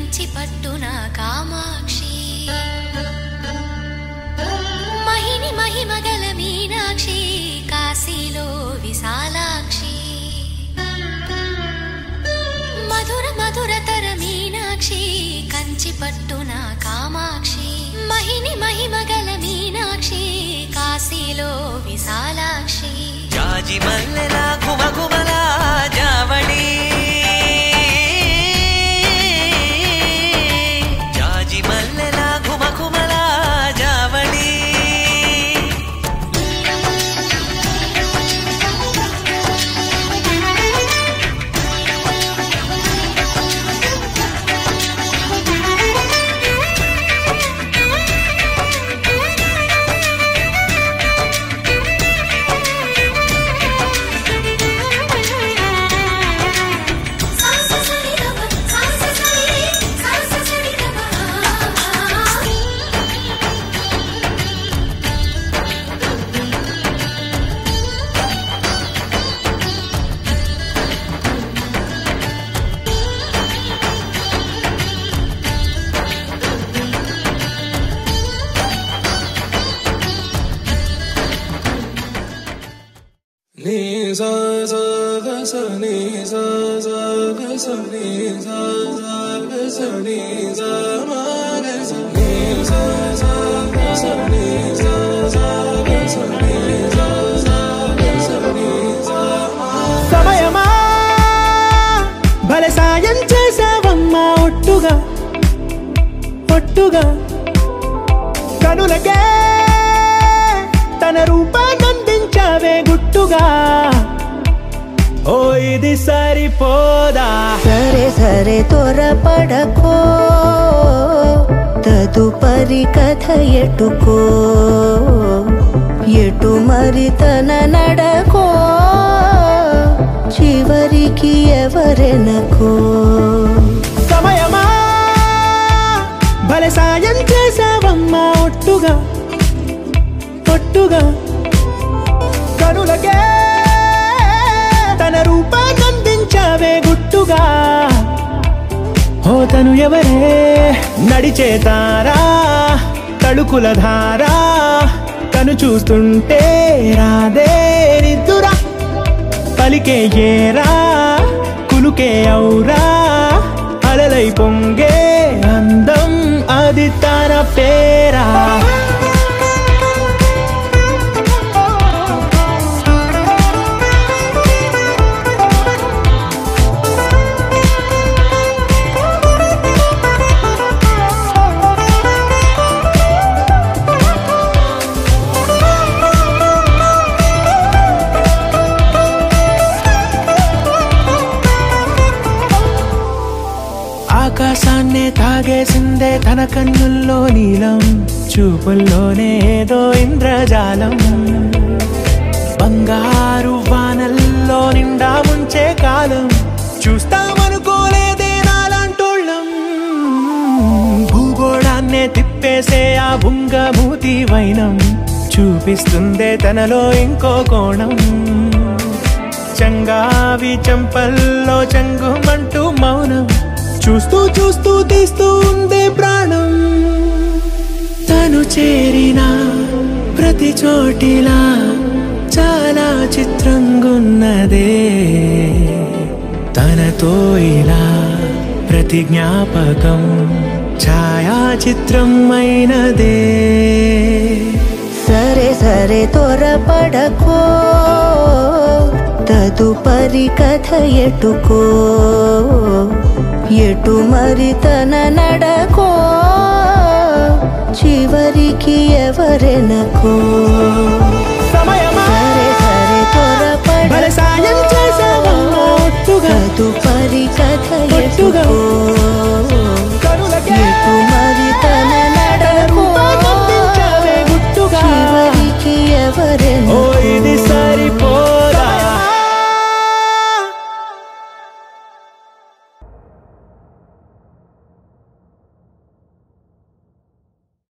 కంచి పట్టున కామాక్షి మహిని మహిమగల మీనాక్షి కాశీలో విశాలాక్షి మధుర మధురతర మీనాక్షి కంచి పట్టున కామాక్షి మహిని మహిమగల మీనాక్షి కాశీలో విశాలాక్షి జాజి మల్లెల ఘుమఘుమల జావళి జాజి మల్లెల ఘుమఘుమల జావళి సమయమా భలే సాయం చేసావమ్మా ఒట్టుగా ఒట్టుగా కనులకే తన రూపాన్నందించావే గుట్టుగా ఓ ఇది సరిపోదా సరే సరే త్వరపడకో తదుపరి కథ ఎటుకో ఎటు మరి తన నడకో చివరికి ఎవరెనకో సమయమా భలే సాయం చేసావమ్మా ఒట్టుగా ఒట్టుగా కనులకే తన రూపాన్నందించావే గుట్టుగా ఓ తను ఎవరే నడిచే తారా తడుకుల ధారా తను చూస్తుంటే రాదే నిద్దురా పలికే ఏరా కులుకే ఔరా అలలై పొంగే అందం అది తన పేరా ఆకాశాన్నే తాగేసిందే తన కన్నుల్లో నీలం చూపుల్లోనే ఏదో ఇంద్రజాలం బంగారు వానల్లో నిండా ముంచే కాలం చూస్తామనుకోలేదే నాలాంటోళ్ళం భూగోళాన్నే తిప్పేసే ఆ బుంగమూతి వైనం చూపిస్తుందే తనలో ఇంకో కోణం చంగావి చంపల్లో చంగుమంటూ మౌనం చూస్తూ చూస్తూ తీస్తూ ఉందే ప్రాణం తను చేరిన ప్రతి చోటిలా చాలా చిత్రంగున్నదే తనతో ఇలా ప్రతి జ్ఞాపకం ఛాయాచిత్రం అయినదే సరే సరే త్వరపడకో తదుపరి కథ ఎటుకో ఎటు మరి తన నడకో చివరికి ఎవరెనకో సమయమా సరే సరే త్వరపడకో భలే సాయం చేసావమ్మా ఒట్టుగా తదుపరి కథ ఎటుకో